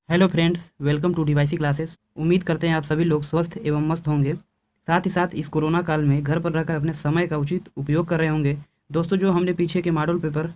Hello friends, welcome to DYC classes. उम्मीद करते हैं आप सभी लोग स्वस्थ एवं मस्त होंगे। साथ ही साथ इस कोरोना काल में घर पर रहकर अपने समय का उचित उपयोग कर रहे होंगे। दोस्तों, जो हमने पीछे के मॉडल पेपर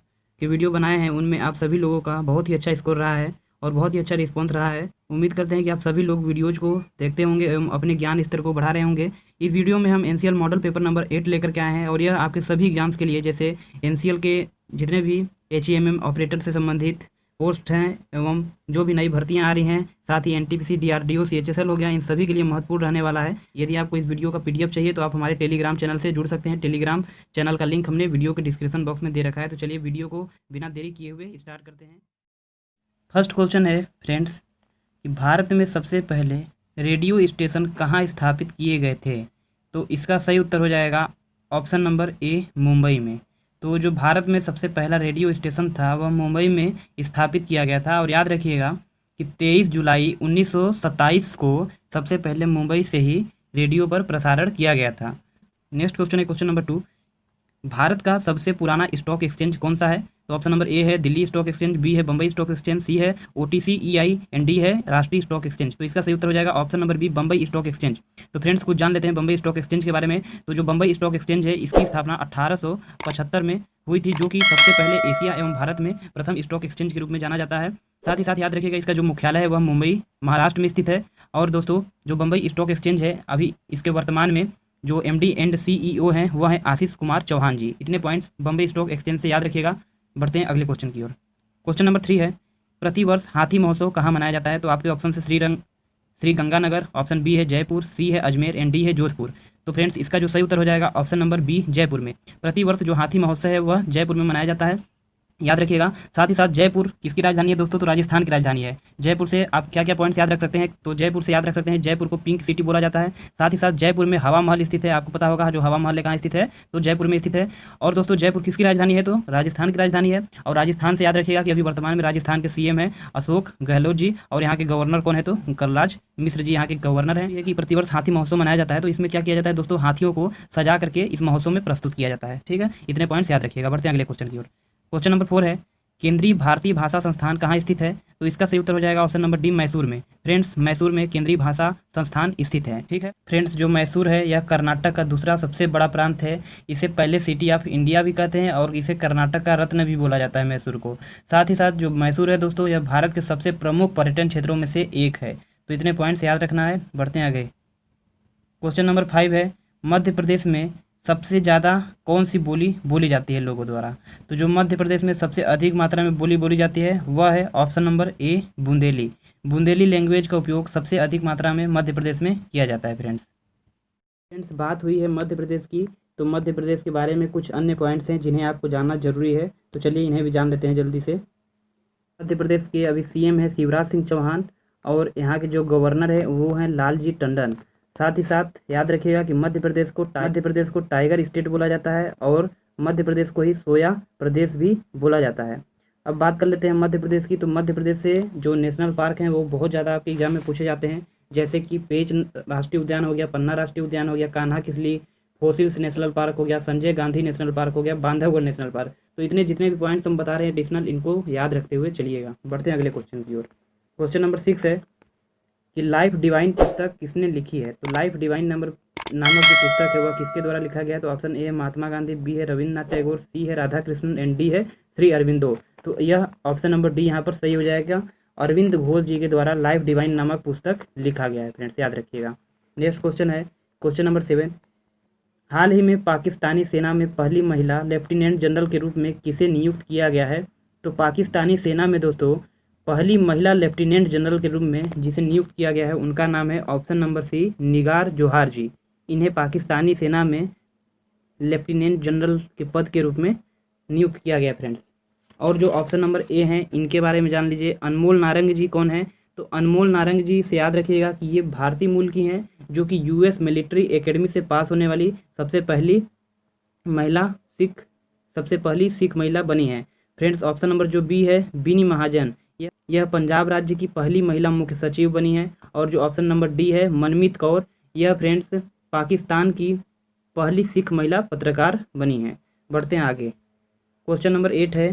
के वीडियो बनाए हैं उनमें आप सभी लोगों का बहुत ही अच्छा स्कोर रहा है और बहुत ही अच्छा रिस्पॉन्स रहा है। उम्मीद करते हैं कि आप सभी लोग वीडियोज़ को देखते होंगे एवं अपने ज्ञान स्तर को बढ़ा रहे होंगे। इस वीडियो में हम एनसीएल मॉडल पेपर नंबर 8 लेकर के आए हैं और यह आपके सभी एग्जाम्स के लिए, जैसे एनसीएल के जितने भी एचईएमएम ऑपरेटर से संबंधित पोस्ट हैं एवं जो भी नई भर्तियां आ रही हैं, साथ ही एनटीपीसी, डीआरडीओ, सीएचएसएल हो गया, इन सभी के लिए महत्वपूर्ण रहने वाला है। यदि आपको इस वीडियो का पीडीएफ चाहिए तो आप हमारे टेलीग्राम चैनल से जुड़ सकते हैं। टेलीग्राम चैनल का लिंक हमने वीडियो के डिस्क्रिप्शन बॉक्स में दे रखा है। तो चलिए वीडियो को बिना देरी किए हुए स्टार्ट करते हैं। फर्स्ट क्वेश्चन है फ्रेंड्स कि भारत में सबसे पहले रेडियो स्टेशन कहाँ स्थापित किए गए थे? तो इसका सही उत्तर हो जाएगा ऑप्शन नंबर ए, मुंबई में। तो जो भारत में सबसे पहला रेडियो स्टेशन था वह मुंबई में स्थापित किया गया था। और याद रखिएगा कि 23 जुलाई 1927 को सबसे पहले मुंबई से ही रेडियो पर प्रसारण किया गया था। नेक्स्ट क्वेश्चन है क्वेश्चन नंबर 2। भारत का सबसे पुराना स्टॉक एक्सचेंज कौन सा है? तो ऑप्शन नंबर ए है दिल्ली स्टॉक एक्सचेंज, बी है बम्बई स्टॉक एक्सचेंज, सी है ओटीसी ईआई एंड डी है राष्ट्रीय स्टॉक एक्सचेंज। तो इसका सही उत्तर हो जाएगा option number B, Bombay stock exchange. तो फ्रेंड्स, कुछ जान लेते हैं बम्बई स्टॉक एक्सचेंज के बारे में। तो जो बम्बई स्टॉक एक्सचेंज है इसकी स्थापना 1875 में हुई थी, जो कि सबसे पहले एशिया एवं भारत में प्रथम स्टॉक एक्सचेंज के रूप में जाना जाता है। साथ ही साथ याद रखिएगा इसका जो मुख्यालय है वह मुंबई, महाराष्ट्र में स्थित है। और दोस्तों, जो बम्बई स्टॉक एक्सचेंज है अभी इसके वर्तमान में जो एमडी एंड सीईओ हैं वह है आशीष कुमार चौहान जी। इतने पॉइंट्स बम्बई स्टॉक एक्सचेंज से याद रखिएगा। बढ़ते हैं अगले क्वेश्चन की ओर। क्वेश्चन नंबर 3 है, प्रतिवर्ष हाथी महोत्सव कहाँ मनाया जाता है? तो आपके ऑप्शन से श्री गंगानगर, ऑप्शन बी है जयपुर, सी है अजमेर एंड डी है जोधपुर। तो फ्रेंड्स, इसका जो सही उत्तर हो जाएगा ऑप्शन नंबर बी, जयपुर में। प्रतिवर्ष जो हाथी महोत्सव है वह जयपुर में मनाया जाता है, याद रखिएगा। साथ ही साथ जयपुर किसकी राजधानी है दोस्तों? तो राजस्थान की राजधानी है। जयपुर से आप क्या क्या पॉइंट्स याद रख सकते हैं? तो जयपुर से याद रख सकते हैं जयपुर को पिंक सिटी बोला जाता है। साथ ही साथ जयपुर में हवा महल स्थित है। आपको पता होगा जो हवा महल कहाँ स्थित है, तो जयपुर में स्थित है। और दोस्तों, जयपुर किसकी राजधानी है? तो राजस्थान की राजधानी है। और राजस्थान से याद रखिएगा कि अभी वर्तमान में राजस्थान के सीएम है अशोक गहलोत जी, और यहाँ के गवर्नर कौन है? तो कलराज मिश्र जी यहाँ के गवर्नर हैं। ये कि प्रतिवर्ष हाथी महोत्सव मनाया जाता है, तो इसमें क्या किया जाता है दोस्तों? हाथियों को सजा करके इस महोत्सव में प्रस्तुत किया जाता है। ठीक है, इतने पॉइंट्स याद रखिएगा। बढ़ते हैं अगले क्वेश्चन की ओर। क्वेश्चन नंबर 4 है, केंद्रीय भारतीय भाषा संस्थान कहाँ स्थित है? तो इसका सही उत्तर हो जाएगा ऑप्शन नंबर डी, मैसूर में। फ्रेंड्स, मैसूर में केंद्रीय भाषा संस्थान स्थित है। ठीक है फ्रेंड्स, जो मैसूर है यह कर्नाटक का दूसरा सबसे बड़ा प्रांत है। इसे पहले सिटी ऑफ इंडिया भी कहते हैं और इसे कर्नाटक का रत्न भी बोला जाता है मैसूर को। साथ ही साथ जो मैसूर है दोस्तों, यह भारत के सबसे प्रमुख पर्यटन क्षेत्रों में से एक है। तो इतने पॉइंट्स याद रखना है। बढ़ते हैं आगे। क्वेश्चन नंबर 5 है, मध्य प्रदेश में सबसे ज़्यादा कौन सी बोली बोली जाती है लोगों द्वारा? तो जो मध्य प्रदेश में सबसे अधिक मात्रा में बोली बोली जाती है वह है option number A, Bundeli. Bundeli language का उपयोग सबसे अधिक मात्रा में मध्य प्रदेश में किया जाता है। फ्रेंड्स, बात हुई है मध्य प्रदेश की, तो मध्य प्रदेश के बारे में कुछ अन्य पॉइंट्स हैं जिन्हें आपको जानना जरूरी है। तो चलिए इन्हें भी जान लेते हैं जल्दी से। मध्य प्रदेश के अभी सीएम है शिवराज सिंह चौहान, और यहाँ के जो गवर्नर है वो हैं लालजी टंडन। साथ ही साथ याद रखिएगा कि मध्य प्रदेश को टाइगर स्टेट बोला जाता है और मध्य प्रदेश को ही सोया प्रदेश भी बोला जाता है। अब बात कर लेते हैं मध्य प्रदेश की। तो मध्य प्रदेश से जो नेशनल पार्क हैं वो बहुत ज़्यादा आपके एग्जाम में पूछे जाते हैं, जैसे कि पेंच राष्ट्रीय उद्यान हो गया, पन्ना राष्ट्रीय उद्यान हो गया, Kanha Kisli fossils national park हो गया, संजय गांधी नेशनल पार्क हो गया, बांधवगढ़ नेशनल पार्क। तो इतने जितने भी पॉइंट्स हम बता रहे हैं एडिशनल, इनको याद रखते हुए चलिएगा। बढ़ते हैं अगले क्वेश्चन की ओर। क्वेश्चन नंबर 6 है कि लाइफ डिवाइन पुस्तक किसने लिखी है? तो लाइफ डिवाइन नामक जो पुस्तक है वह किसके द्वारा लिखा गया है? तो ऑप्शन ए है महात्मा गांधी, बी है रविन्द्रनाथ टैगोर, सी है राधा कृष्णन एंड डी है श्री अरविंदो। तो यह ऑप्शन नंबर डी यहाँ पर सही हो जाएगा। अरविंद घोष जी के द्वारा लाइफ डिवाइन नामक पुस्तक लिखा गया है। फ्रेंड्स, याद रखिएगा। नेक्स्ट क्वेश्चन है क्वेश्चन नंबर 7। हाल ही में पाकिस्तानी सेना में पहली महिला लेफ्टिनेंट जनरल के रूप में किसे नियुक्त किया गया है? तो पाकिस्तानी सेना में दोस्तों पहली महिला लेफ्टिनेंट जनरल के रूप में जिसे नियुक्त किया गया है उनका नाम है ऑप्शन नंबर सी, निगार जोहार जी। इन्हें पाकिस्तानी सेना में लेफ्टिनेंट जनरल के पद के रूप में नियुक्त किया गया फ्रेंड्स। और जो ऑप्शन नंबर ए हैं इनके बारे में जान लीजिए। अनमोल नारंग जी कौन है? तो अनमोल नारंग जी से याद रखिएगा कि ये भारतीय मूल की हैं, जो कि यूएस मिलिट्री एकेडमी से पास होने वाली सबसे पहली सिख महिला बनी है। फ्रेंड्स, ऑप्शन नंबर जो बी है, बीनी महाजन, यह पंजाब राज्य की पहली महिला मुख्य सचिव बनी है। और जो ऑप्शन नंबर डी है, मनमीत कौर, यह फ्रेंड्स पाकिस्तान की पहली सिख महिला पत्रकार बनी है। बढ़ते हैं आगे। क्वेश्चन नंबर 8 है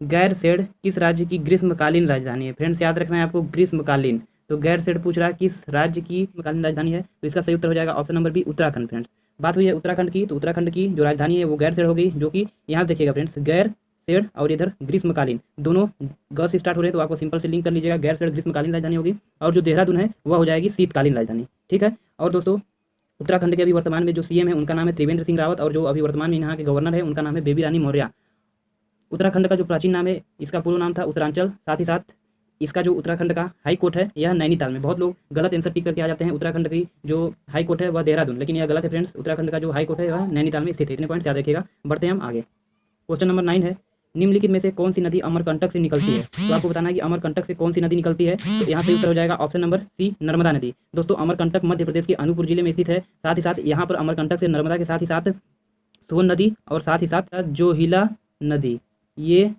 गैरसेड किस राज्य की ग्रीष्मकालीन राजधानी है? फ्रेंड्स याद रखना है आपको, ग्रीष्मकालीन। तो गैरसेड पूछ रहा है किस राज्य की ग्रीष्मकालीन राजधानी है, तो इसका सही उत्तर हो जाएगा option number B, Uttarakhand. Friends बात हुई है उत्तराखंड की, तो उत्तराखंड की जो राजधानी है वो गैरसेड हो गई, जो कि यहाँ देखिएगा फ्रेंड्स, गैरसेड और इधर ग्रीष्मकालीन, दोनों ग से स्टार्ट हो रहे हैं, तो आपको सिंपल से लिंक कर लीजिएगा, गैरसेड ग्रीष्मकालीन राजधानी होगी, और जो देहरादून है वह हो जाएगी शीतकालीन राजधानी। ठीक है। और दोस्तों उत्तराखंड के अभी वर्तमान में जो सीएम है उनका नाम है त्रिवेंद्र सिंह रावत, और जो अभी वर्तमान में यहाँ के गवर्नर है उनका नाम है बेबी रानी मौर्य। उत्तराखंड का जो प्राचीन नाम है, इसका पूर्ण नाम था उत्तरांचल। साथ ही साथ इसका जो उत्तराखंड का हाई कोर्ट है यह नैनीताल में, बहुत लोग गलत आंसर टिक करके आ जाते हैं, उत्तराखंड की जो हाई कोर्ट है वह देहरादून, लेकिन यह गलत है फ्रेंड्स, उत्तराखंड का जो हाई कोर्ट है वह नैनीताल में स्थित है। इतने पॉइंट्स याद रखिएगा। बढ़ते हैं हम आगे। क्वेश्चन नंबर 9 है, निम्नलिखित में से कौन सी नदी अमरकंटक से निकलती है? तो आपको बताना है कि अमरकंटक से कौन सी नदी निकलती है, तो यहाँ पे उत्तर हो जाएगा ऑप्शन नंबर सी, नर्मदा नदी। दोस्तों अमरकंटक मध्य प्रदेश के अनूपपुर जिले में स्थित है। साथ ही साथ यहाँ पर अमरकंटक से नर्मदा के साथ ही साथ सोन नदी और साथ ही साथ जोहिला नदी, ये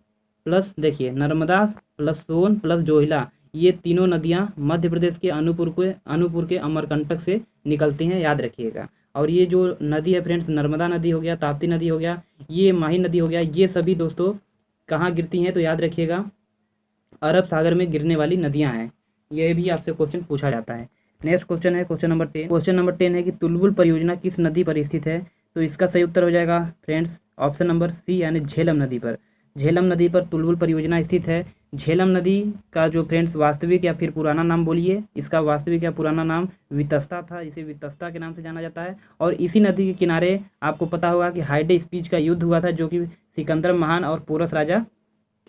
प्लस देखिए Narmada plus so on plus Johilla, ये तीनों नदियाँ मध्य प्रदेश के अनूपपुर के अमरकंटक से निकलती हैं, याद रखिएगा। और ये जो नदी है फ्रेंड्स, नर्मदा नदी हो गया, ताप्ती नदी हो गया, ये माही नदी हो गया, ये सभी दोस्तों कहाँ गिरती हैं, तो याद रखिएगा अरब सागर में गिरने वाली नदियाँ हैं। ये भी आपसे क्वेश्चन पूछा जाता है। नेक्स्ट क्वेश्चन है क्वेश्चन नंबर 10। क्वेश्चन नंबर 10 है कि तुलबुल परियोजना किस नदी पर स्थित है? तो इसका सही उत्तर हो जाएगा फ्रेंड्स ऑप्शन नंबर सी, यानी झेलम नदी पर। झेलम नदी पर तुलबुल परियोजना स्थित है। झेलम नदी का जो फ्रेंड्स वास्तविक या फिर पुराना नाम बोलिए, इसका वास्तविक या पुराना नाम वितस्ता था, इसे वितस्ता के नाम से जाना जाता है। और इसी नदी के किनारे आपको पता होगा कि हाइडे स्पीच का युद्ध हुआ था, जो कि सिकंदर महान और पोरस राजा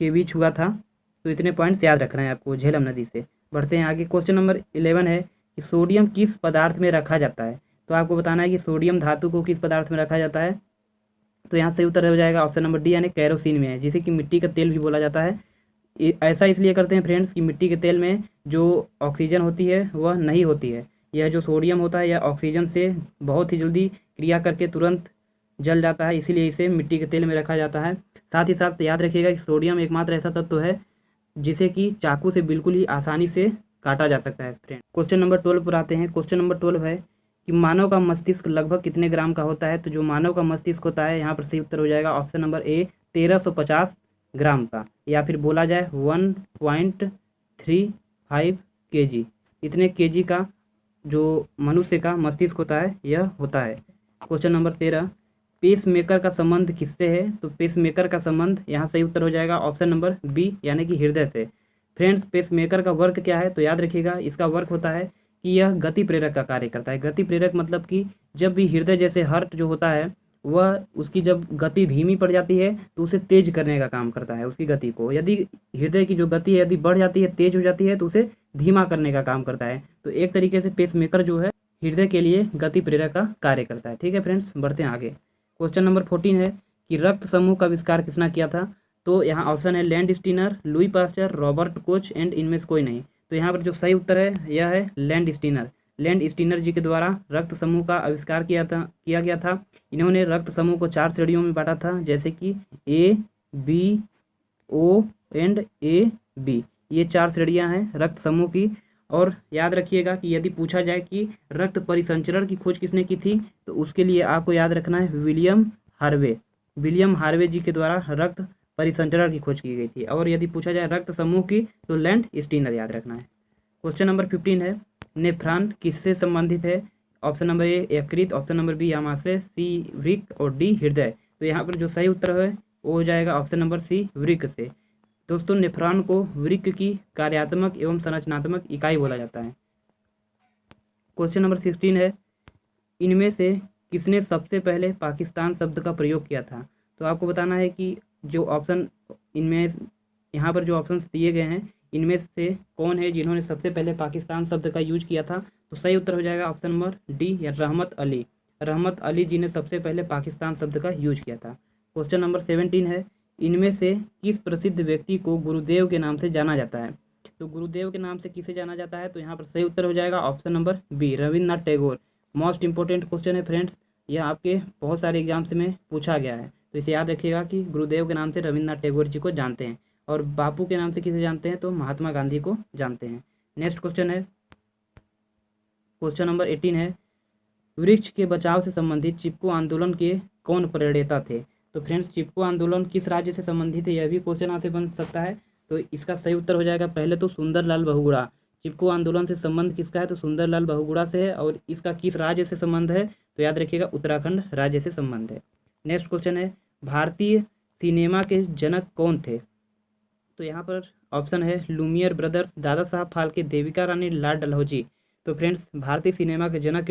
के बीच हुआ था। तो इतने पॉइंट्स याद रखना है आपको झेलम नदी से। बढ़ते हैं आगे। क्वेश्चन नंबर 11 है कि सोडियम किस पदार्थ में रखा जाता है? तो आपको बताना है कि सोडियम धातु को किस पदार्थ में रखा जाता है, तो यहाँ से उत्तर हो जाएगा ऑप्शन नंबर डी, यानी कैरोसिन में है, जिसे कि मिट्टी का तेल भी बोला जाता है। ऐसा इसलिए करते हैं फ्रेंड्स कि मिट्टी के तेल में जो ऑक्सीजन होती है वह नहीं होती है। यह जो सोडियम होता है यह ऑक्सीजन से बहुत ही जल्दी क्रिया करके तुरंत जल जाता है, इसीलिए इसे मिट्टी के तेल में रखा जाता है। साथ ही साथ याद रखिएगा कि सोडियम एकमात्र ऐसा तत्व है जिसे कि चाकू से बिल्कुल ही आसानी से काटा जा सकता है फ्रेंड। क्वेश्चन नंबर 12 पर आते हैं। क्वेश्चन नंबर 12 है कि मानव का मस्तिष्क लगभग कितने ग्राम का होता है? तो जो मानव का मस्तिष्क होता है यहाँ पर सही उत्तर हो जाएगा ऑप्शन नंबर ए, 1350 ग्राम का, या फिर बोला जाए 1.35 kg। इतने kg का जो मनुष्य का मस्तिष्क होता है यह होता है। क्वेश्चन नंबर 13, पेस मेकर का संबंध किससे है? तो पेस मेकर का संबंध यहाँ सही उत्तर हो जाएगा ऑप्शन नंबर बी, यानी कि हृदय से। फ्रेंड्स पेस मेकर का वर्क क्या है? तो याद रखिएगा इसका वर्क होता है कि यह गति प्रेरक का कार्य करता है। गति प्रेरक मतलब कि जब भी हृदय जैसे हार्ट जो होता है वह उसकी जब गति धीमी पड़ जाती है तो उसे तेज करने का काम करता है, उसकी गति को। यदि हृदय की जो गति है यदि बढ़ जाती है, तेज हो जाती है, तो उसे धीमा करने का काम करता है। तो एक तरीके से पेस मेकर जो है हृदय के लिए गति प्रेरक का कार्य करता है। ठीक है फ्रेंड्स, बढ़ते हैं आगे। क्वेश्चन नंबर 14 है कि रक्त समूह का आविष्कार किसने किया था? तो यहाँ ऑप्शन है land Steiner, Louis Pasteur, Robert Koch and इनमें से कोई नहीं। तो यहाँ पर जो सही उत्तर है यह है लैंड स्टीनर। लैंड स्टीनर जी के द्वारा रक्त समूह का आविष्कार किया गया था। इन्होंने रक्त समूह को 4 श्रेणियों में बांटा था, जैसे कि A, B, O and A B. ये 4 श्रेणियाँ हैं रक्त समूह की। और याद रखिएगा कि यदि पूछा जाए कि रक्त परिसंचरण की खोज किसने की थी, तो उसके लिए आपको याद रखना है विलियम हार्वे। विलियम हार्वे जी के द्वारा रक्त परिसंचरण की खोज की गई थी। और यदि पूछा जाए रक्त समूह की, तो लैंड स्टीनर याद रखना है। क्वेश्चन नंबर 15 है नेफ्रॉन किससे संबंधित है? ऑप्शन नंबर ए यकृत, ऑप्शन नंबर बी आमाशय, सी वृक्क और डी हृदय। तो यहाँ पर जो सही उत्तर है वो हो जाएगा ऑप्शन नंबर सी, वृक्क से। दोस्तों नेफ्रॉन को वृक्क की कार्यात्मक एवं संरचनात्मक इकाई बोला जाता है। क्वेश्चन नंबर 16 है इनमें से किसने सबसे पहले पाकिस्तान शब्द का प्रयोग किया था? तो आपको बताना है कि जो ऑप्शन इनमें यहाँ पर जो ऑप्शन दिए गए हैं इनमें से कौन है जिन्होंने सबसे पहले पाकिस्तान शब्द का यूज किया था? तो सही उत्तर हो जाएगा ऑप्शन नंबर डी, या रहमत अली। रहमत अली जी ने सबसे पहले पाकिस्तान शब्द का यूज किया था। क्वेश्चन नंबर 17 है इनमें से किस प्रसिद्ध व्यक्ति को गुरुदेव के नाम से जाना जाता है? तो गुरुदेव के नाम से किसे जाना जाता है? तो यहाँ पर सही उत्तर हो जाएगा option number B, Rabindranath Tagore. Most important question है फ्रेंड्स, यह आपके बहुत सारे एग्जाम्स में पूछा गया है, तो इसे याद रखिएगा कि गुरुदेव के नाम से रविन्द्रनाथ टैगोर जी को जानते हैं। और बापू के नाम से किसे जानते हैं? तो महात्मा गांधी को जानते हैं। नेक्स्ट क्वेश्चन है क्वेश्चन नंबर 18 है वृक्ष के बचाव से संबंधित चिपको आंदोलन के कौन प्रणेता थे? तो फ्रेंड्स चिपको आंदोलन किस राज्य से संबंधित है, यह भी क्वेश्चन आपसे बन सकता है। तो इसका सही उत्तर हो जाएगा पहले तो सुंदरलाल बहुगुणा। चिपको आंदोलन से संबंध किसका है, तो सुंदरलाल बहुगुणा से है। और इसका किस राज्य से संबंध है, तो याद रखिएगा उत्तराखंड राज्य से संबंध है। नेक्स्ट क्वेश्चन है भारतीय सिनेमा के जनक कौन थे, तो यहाँ पर ऑप्शन है लुमियर ब्रदर्स, दादा साहब फाल्के, देविका रानी, लाल डलहौजी। तो फ्रेंड्स भारतीय सिनेमा के जनक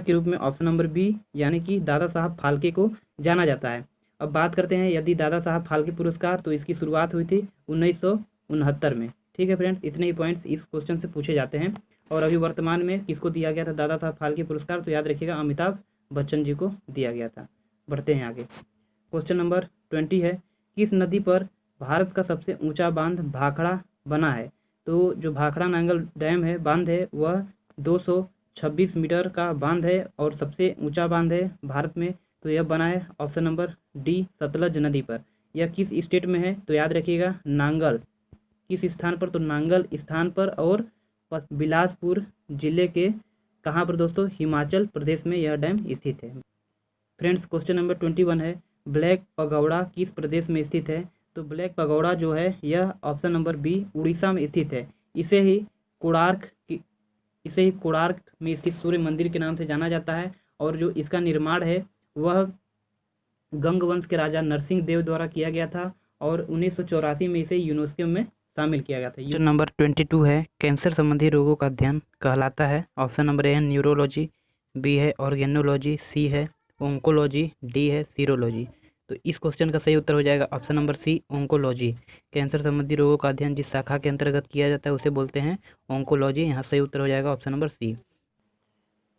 के रूप में ऑप्शन नंबर बी यानी कि दादा साहब फाल्के को जाना जाता है। अब बात करते हैं यदि दादा साहब फाल्के पुरस्कार, तो इसकी शुरुआत हुई थी 1969 में। ठीक है फ्रेंड्स, इतने ही पॉइंट्स इस क्वेश्चन से पूछे जाते हैं। और अभी वर्तमान में किसको दिया गया था दादा साहब फाल्के पुरस्कार, तो याद रखिएगा अमिताभ बच्चन जी को दिया गया था। बढ़ते हैं आगे। क्वेश्चन नंबर 20 है किस नदी पर भारत का सबसे ऊंचा बांध भाखड़ा बना है, तो जो भाखड़ा नांगल डैम है बांध है वह 226 मीटर का बांध है और सबसे ऊंचा बांध है भारत में। तो यह बना है ऑप्शन नंबर डी सतलज नदी पर। यह किस स्टेट में है, तो याद रखिएगा नांगल। किस स्थान पर, तो नांगल स्थान पर और बिलासपुर जिले के कहाँ पर दोस्तों, हिमाचल प्रदेश में यह डैम स्थित है। फ्रेंड्स क्वेश्चन नंबर 21 है ब्लैक पगौड़ा किस प्रदेश में स्थित है, तो ब्लैक पगौड़ा जो है यह ऑप्शन नंबर बी उड़ीसा में स्थित है। इसे ही कोणार्क में स्थित सूर्य मंदिर के नाम से जाना जाता है। और जो इसका निर्माण है वह गंग वंश के राजा नरसिंह देव द्वारा किया गया था और 1984 में इसे यूनेस्को में शामिल किया गया था। क्वेश्चन नंबर 22 है कैंसर संबंधी रोगों का अध्ययन कहलाता है। ऑप्शन नंबर ए है न्यूरोलॉजी, बी है ऑर्गेनोलॉजी, सी है ओंकोलॉजी, डी है सीरोलॉजी। तो इस क्वेश्चन का सही उत्तर हो जाएगा option number C oncology. Cancer संबंधी रोगों का अध्ययन जिस शाखा के अंतर्गत किया जाता है उसे बोलते हैं ओंकोलॉजी। यहाँ सही उत्तर हो जाएगा option number C.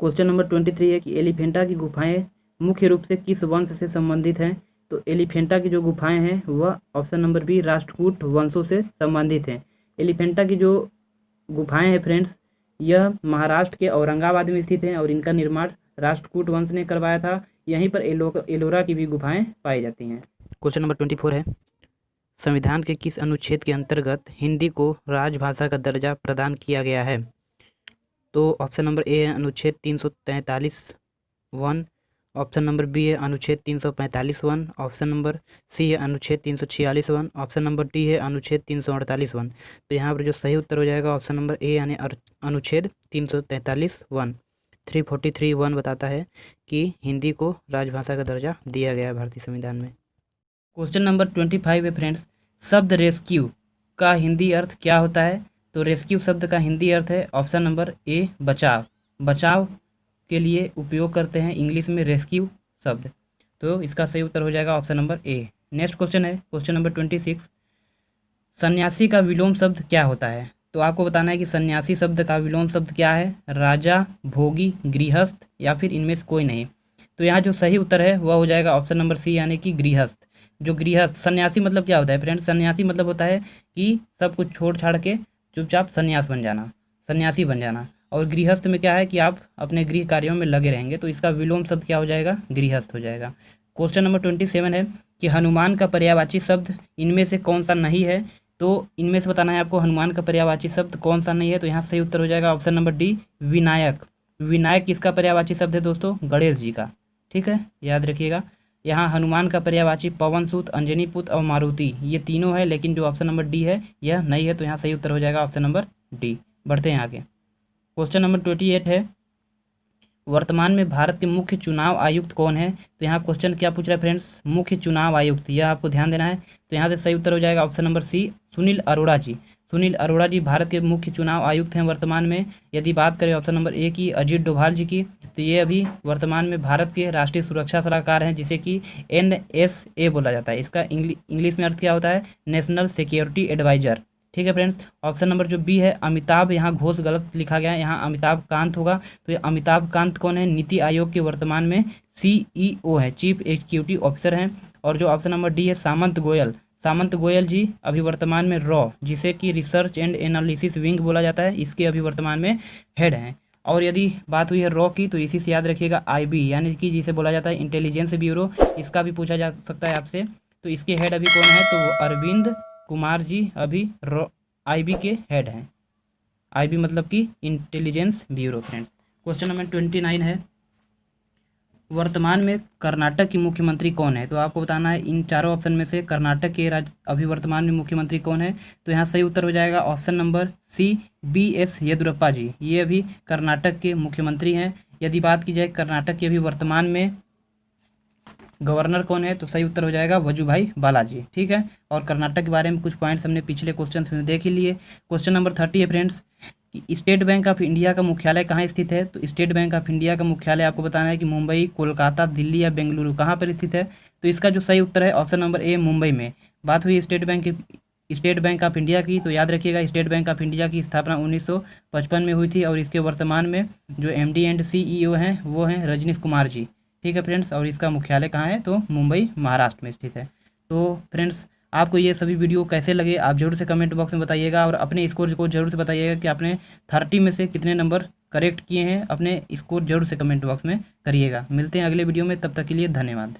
Question number 23 है कि एलिफेंटा की गुफाएं मुख्य रूप से किस वंश से संबंधित हैं, तो एलिफेंटा की जो गुफाएं हैं वह ऑप्शन नंबर बी राष्ट्रकूट वंशों से संबंधित हैं। एलिफेंटा की जो गुफाएं हैं फ्रेंड्स यह महाराष्ट्र के औरंगाबाद में स्थित हैं और इनका निर्माण राष्ट्रकूट वंश ने करवाया था। यहीं पर एलोरा की भी गुफाएं पाई जाती हैं। क्वेश्चन नंबर 24 है संविधान के किस अनुच्छेद के अंतर्गत हिंदी को राजभाषा का दर्जा प्रदान किया गया है, तो ऑप्शन नंबर ए है अनुच्छेद 343(1), ऑप्शन नंबर बी है अनुच्छेद 345(1), ऑप्शन नंबर सी है अनुच्छेद 346(1), ऑप्शन नंबर डी है अनुच्छेद 348(1). तो यहाँ पर जो सही उत्तर हो जाएगा ऑप्शन नंबर ए यानी अनुच्छेद 343(1). 343(1) बताता है कि हिंदी को राजभाषा का दर्जा दिया गया है भारतीय संविधान में। क्वेश्चन नंबर 25 है फ्रेंड्स शब्द रेस्क्यू का हिंदी अर्थ क्या होता है, तो रेस्क्यू शब्द का हिंदी अर्थ है ऑप्शन नंबर ए बचाव। बचाव के लिए उपयोग करते हैं इंग्लिश में रेस्क्यू शब्द। तो इसका सही उत्तर हो जाएगा option number A. Next question है क्वेश्चन नंबर 26 सन्यासी का विलोम शब्द क्या होता है, तो आपको बताना है कि सन्यासी शब्द का विलोम शब्द क्या है, राजा, भोगी, गृहस्थ या फिर इनमें से कोई नहीं। तो यहाँ जो सही उत्तर है वह हो जाएगा ऑप्शन नंबर सी यानी कि गृहस्थ। जो गृहस्थ सन्यासी मतलब क्या होता है फ्रेंड्स, सन्यासी मतलब होता है कि सब कुछ छोड़ छाड़ के चुपचाप सन्यास बन जाना, सन्यासी बन जाना। और गृहस्थ में क्या है कि आप अपने गृह कार्यों में लगे रहेंगे, तो इसका विलोम शब्द क्या हो जाएगा, गृहस्थ हो जाएगा। क्वेश्चन नंबर 27 है कि हनुमान का पर्यायवाची शब्द इनमें से कौन सा नहीं है, तो इनमें से बताना है आपको हनुमान का पर्यायवाची शब्द कौन सा नहीं है। तो यहाँ सही उत्तर हो जाएगा option number D Vinayak. Vinayak किसका पर्यायवाची शब्द है दोस्तों, गणेश जी का। ठीक है, याद रखिएगा। यहाँ हनुमान का पर्यायवाची पवन सूत, अंजनी पुत्र और मारुति ये तीनों है, लेकिन जो ऑप्शन नंबर डी है यह नहीं है। तो यहाँ सही उत्तर हो जाएगा ऑप्शन नंबर डी। बढ़ते हैं आगे। क्वेश्चन नंबर 28 है वर्तमान में भारत के मुख्य चुनाव आयुक्त कौन है, तो यहाँ क्वेश्चन क्या पूछ रहा है फ्रेंड्स, मुख्य चुनाव आयुक्त, यह आपको ध्यान देना है। तो यहाँ से सही उत्तर हो जाएगा option number C Sunil Arora ji. Sunil Arora ji Bharat के मुख्य चुनाव आयुक्त हैं वर्तमान में। यदि बात करें ऑप्शन नंबर ए की अजीत डोभाल जी की, तो ये अभी वर्तमान में भारत के राष्ट्रीय सुरक्षा सलाहकार हैं जिसे कि NSA बोला जाता है। इसका इंग्लिश में अर्थ क्या होता है, नेशनल सिक्योरिटी एडवाइजर। ठीक है फ्रेंड्स। ऑप्शन नंबर जो बी है अमिताभ, यहाँ घोष गलत लिखा गया है, यहाँ अमिताभ कांत होगा। तो ये अमिताभ कांत कौन है, नीति आयोग के वर्तमान में CEO है, चीफ एग्जीक्यूटिव ऑफिसर हैं। और जो ऑप्शन नंबर डी है सामंत गोयल, सामंत गोयल जी अभी वर्तमान में रॉ जिसे कि रिसर्च एंड एनालिसिस विंग बोला जाता है, इसके अभी वर्तमान में हेड हैं। और यदि बात हुई है रॉ की, तो इसी से याद रखिएगा IB यानी कि जिसे बोला जाता है इंटेलिजेंस ब्यूरो, इसका भी पूछा जा सकता है आपसे। तो इसके हेड अभी कौन है, तो वो अरविंद कुमार जी अभी IB के हेड हैं। IB मतलब कि intelligence bureau friends. Question number 29 है वर्तमान में कर्नाटक की मुख्यमंत्री कौन है? तो आपको बताना है इन चारों ऑप्शन में से कर्नाटक के अभी वर्तमान में मुख्यमंत्री कौन है। तो यहाँ सही उत्तर हो जाएगा option number C, BS Yediyurappa ji. ये अभी कर्नाटक के मुख्यमंत्री हैं। यदि बात की जाए कर्नाटक के अभी वर्तमान में गवर्नर कौन है, तो सही उत्तर हो जाएगा वजुभाई बालाजी। ठीक है, और कर्नाटक के बारे में कुछ पॉइंट्स हमने पिछले क्वेश्चन में देख ही लिए। क्वेश्चन नंबर 30 है friends, state bank of India का मुख्यालय कहाँ स्थित है? तो स्टेट बैंक ऑफ इंडिया का मुख्यालय आपको बताना है कि मुंबई, कोलकाता, दिल्ली या बेंगलुरु, कहाँ पर स्थित है? तो इसका जो सही उत्तर है ऑप्शन नंबर ए, मुंबई में। बात हुई स्टेट बैंक ऑफ इंडिया की, तो याद रखिएगा स्टेट बैंक ऑफ इंडिया की स्थापना 1955 में हुई थी और इसके वर्तमान में जो MD एंड CEO हैं वो हैं रजनीश कुमार जी। ठीक है फ्रेंड्स, और इसका मुख्यालय कहाँ है? तो मुंबई, महाराष्ट्र में स्थित है। तो फ्रेंड्स, आपको ये सभी वीडियो कैसे लगे आप जरूर से कमेंट बॉक्स में बताइएगा और अपने स्कोर को जरूर से बताइएगा कि आपने 30 में से कितने नंबर करेक्ट किए हैं। अपने स्कोर जरूर से कमेंट बॉक्स में करिएगा। मिलते हैं अगले वीडियो में, तब तक के लिए धन्यवाद।